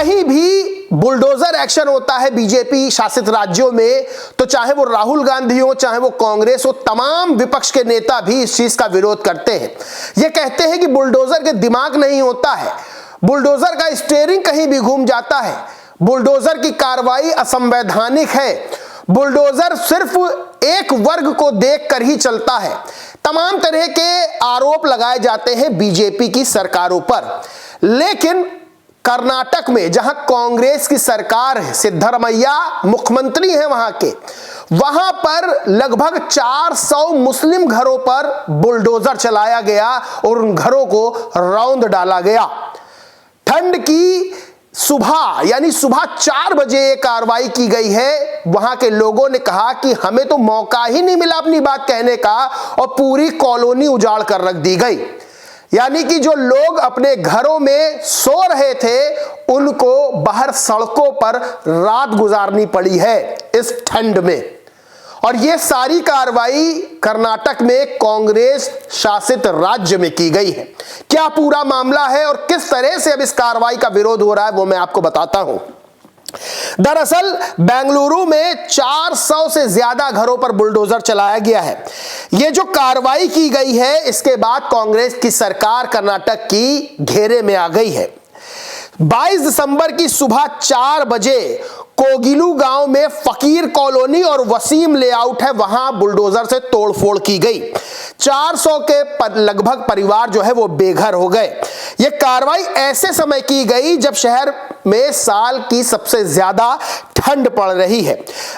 कहीं भी bulldozer action होता है बीजेपी शासित राज्यों में, तो चाहे वो राहुल गांधी हो, चाहे वो कांग्रेस हो, तमाम विपक्ष के नेता भी इस चीज का विरोध करते हैं। ये कहते हैं कि बुलडोजर के दिमाग नहीं होता है, बुलडोजर का स्टीयरिंग कहीं भी घूम जाता है, बुलडोजर की कार्रवाई असंवैधानिक है, बुलडोजर सिर्फ एक वर्ग को देखकर ही चलता है। तमाम तरह के आरोप लगाए जाते हैं बीजेपी की सरकारों पर। लेकिन कर्नाटक में जहां कांग्रेस की सरकार है, सिद्धरमैया मुख्यमंत्री हैं वहां के, वहां पर लगभग 400 मुस्लिम घरों पर बुलडोजर चलाया गया और उन घरों को रौंद डाला गया। ठंड की सुबह यानी सुबह 4 बजे ये कार्रवाई की गई है। वहां के लोगों ने कहा कि हमें तो मौका ही नहीं मिला अपनी बात कहने का और पूरी कॉलोनी उजाड़ कर रख दी गई। यानी कि जो लोग अपने घरों में सो रहे थे उनको बाहर सड़कों पर रात गुजारनी पड़ी है इस ठंड में। और यह सारी कार्रवाई कर्नाटक में कांग्रेस शासित राज्य में की गई है। क्या पूरा मामला है और किस तरह से अब इस कार्रवाई का विरोध हो रहा है वो मैं आपको बताता हूं। दरअसल बेंगलुरु में 400 से ज्यादा घरों पर बुलडोजर चलाया गया है। यह जो कार्रवाई की गई है इसके बाद कांग्रेस की सरकार कर्नाटक की घेरे में आ गई है। 22 दिसंबर की सुबह 4 बजे कोगिलू गांव में फकीर कॉलोनी और वसीम लेआउट है, वहां बुलडोजर से तोड़फोड़ की गई। 400 के लगभग परिवार जो है वो बेघर हो गए। यह कार्रवाई ऐसे समय की गई जब शहर में साल की सबसे ज्यादा ठंड पड़ रही है।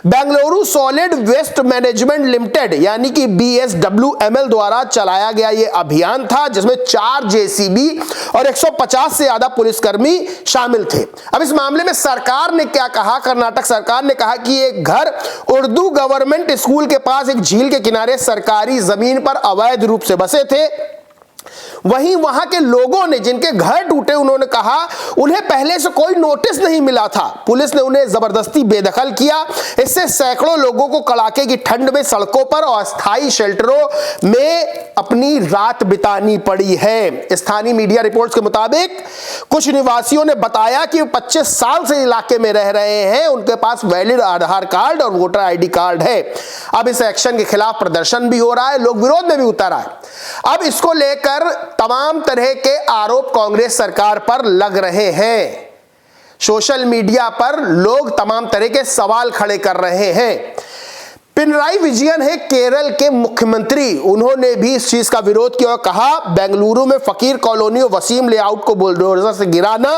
Bengaluru solid waste management limited यानी कि BSWML द्वारा चलाया गया यह अभियान था जिसमें 4 JCB और 150 से ज्यादा पुलिसकर्मी शामिल थे। अब इस मामले में सरकार ने क्या कहा, कर्नाटक सरकार ने कहा कि एक घर उर्दू गवर्नमेंट स्कूल के पास एक झील के किनारे सरकारी जमीन पर अवैध रूप से बसे थे। वहीं वहां के लोगों ने जिनके घर टूटे उन्होंने कहा उन्हें पहले से कोई नोटिस नहीं मिला था, पुलिस ने उन्हें जबरदस्ती बेदखल किया। इससे सैकड़ों लोगों को कड़ाके की ठंड में सड़कों पर और अस्थायी शेल्टरों में अपनी रात बितानी पड़ी है। स्थानीय मीडिया रिपोर्ट्स के मुताबिक कुछ निवासियों ने बताया कि 25 साल से इलाके में रह रहे हैं, उनके पास वैलिड आधार कार्ड और वोटर ID कार्ड है। अब इस एक्शन के खिलाफ प्रदर्शन भी हो रहा है, लोग विरोध में भी उतर आए। अब इसको लेकर तमाम तरह के आरोप कांग्रेस सरकार पर लग रहे हैं। सोशल मीडिया पर लोग तमाम तरह के सवाल खड़े कर रहे हैं। पिनराई विजयन है केरल के मुख्यमंत्री, उन्होंने भी इस चीज का विरोध किया और कहा बेंगलुरु में फकीर कॉलोनी और वसीम लेआउट को बुलडोजर से गिराना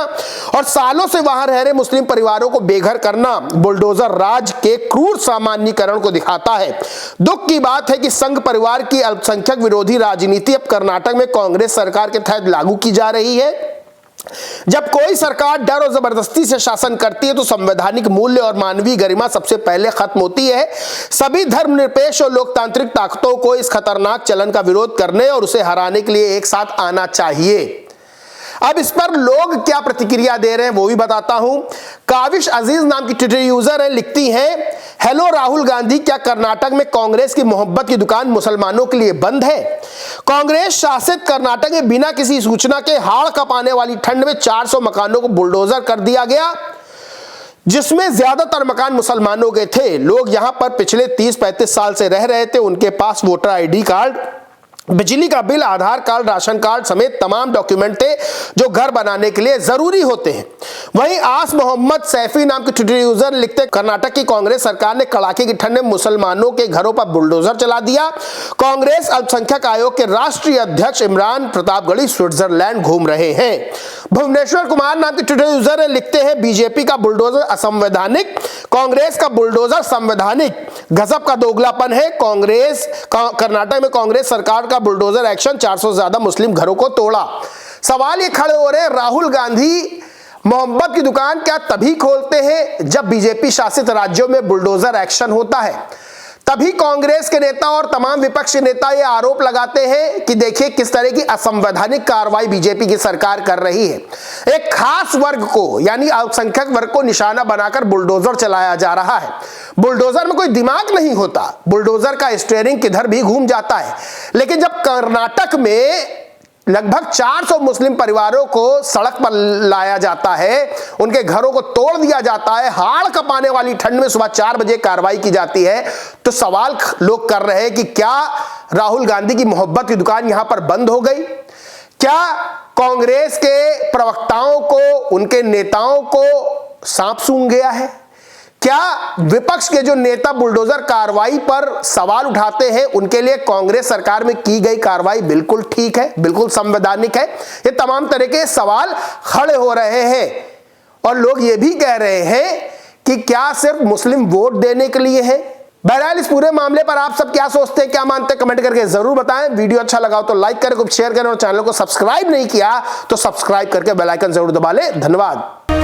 और सालों से वहां रह रहे मुस्लिम परिवारों को बेघर करना बुलडोजर राज के क्रूर सामान्यीकरण को दिखाता है। दुख की बात है कि संघ परिवार की अल्पसंख्यक विरोधी राजनीति अब कर्नाटक में कांग्रेस सरकार के तहत लागू की जा रही है। जब कोई सरकार डर और जबरदस्ती से शासन करती है तो संवैधानिक मूल्य और मानवीय गरिमा सबसे पहले खत्म होती है। सभी धर्मनिरपेक्ष और लोकतांत्रिक ताकतों को इस खतरनाक चलन का विरोध करने और उसे हराने के लिए एक साथ आना चाहिए। अब इस पर लोग क्या प्रतिक्रिया दे रहे हैं वो भी बताता हूं। काविश अजीज नाम की ट्विटर यूजर है, लिखती हैं, हेलो राहुल गांधी, क्या कर्नाटक में कांग्रेस की मोहब्बत की दुकान मुसलमानों के लिए बंद है? कांग्रेस शासित कर्नाटक में बिना किसी सूचना के हाड़ कपाने वाली ठंड में 400 मकानों को बुलडोजर कर दिया गया, जिसमें ज्यादातर मकान मुसलमानों के थे। लोग यहां पर पिछले 30-35 साल से रह रहे थे, उनके पास वोटर ID कार्ड, बिजली का बिल, आधार कार्ड, राशन कार्ड समेत तमाम डॉक्यूमेंट थे जो घर बनाने के लिए जरूरी होते हैं। वहीं आस मोहम्मद सैफी नाम के ट्विटर यूजर लिखते, कर्नाटक की कांग्रेस सरकार ने कड़ाके की ठंड में मुसलमानों के घरों पर बुलडोजर चला दिया। कांग्रेस अल्पसंख्यक आयोग के राष्ट्रीय अध्यक्ष इमरान प्रतापगढ़ी स्विट्जरलैंड घूम रहे हैं। भुवनेश्वर कुमार नाम के ट्विटर यूजर लिखते हैं, बीजेपी का बुलडोजर असंवैधानिक, कांग्रेस का बुलडोजर संवैधानिक, गजब का दोगलापन है। कर्नाटक में कांग्रेस सरकार का बुलडोजर एक्शन 400 से ज्यादा मुस्लिम घरों को तोड़ा। सवाल ये खड़े हो रहे हैं, राहुल गांधी मोहब्बत की दुकान क्या तभी खोलते हैं जब बीजेपी शासित राज्यों में बुलडोजर एक्शन होता है? तभी कांग्रेस के नेता और तमाम विपक्ष के नेता ये आरोप लगाते हैं कि देखिए किस तरह की असंवैधानिक कार्रवाई बीजेपी की सरकार कर रही है। एक खास वर्ग को यानी अल्पसंख्यक वर्ग को निशाना बनाकर बुलडोजर चलाया जा रहा है। बुलडोजर में कोई दिमाग नहीं होता, बुलडोजर का स्टीयरिंग किधर भी घूम जाता है। लेकिन जब कर्नाटक में लगभग 400 मुस्लिम परिवारों को सड़क पर लाया जाता है, उनके घरों को तोड़ दिया जाता है, हाड़ कपाने वाली ठंड में सुबह 4 बजे कार्रवाई की जाती है। तो सवाल लोग कर रहे हैं कि क्या राहुल गांधी की मोहब्बत की दुकान यहां पर बंद हो गई? क्या कांग्रेस के प्रवक्ताओं को, उनके नेताओं को सांप सूंघ गया है? क्या विपक्ष के जो नेता बुलडोजर कार्रवाई पर सवाल उठाते हैं, उनके लिए कांग्रेस सरकार में की गई कार्रवाई बिल्कुल ठीक है, बिल्कुल संवैधानिक है? ये तमाम तरह के सवाल खड़े हो रहे हैं और लोग ये भी कह रहे हैं कि क्या सिर्फ मुस्लिम वोट देने के लिए है? बहरहाल इस पूरे मामले पर आप सब क्या सोचते हैं, क्या मानते हैं, कमेंट करके जरूर बताएं। वीडियो अच्छा लगा हो तो लाइक करें, शेयर करें और चैनल को सब्सक्राइब नहीं किया तो सब्सक्राइब करके बेल आइकन जरूर दबा लें। धन्यवाद।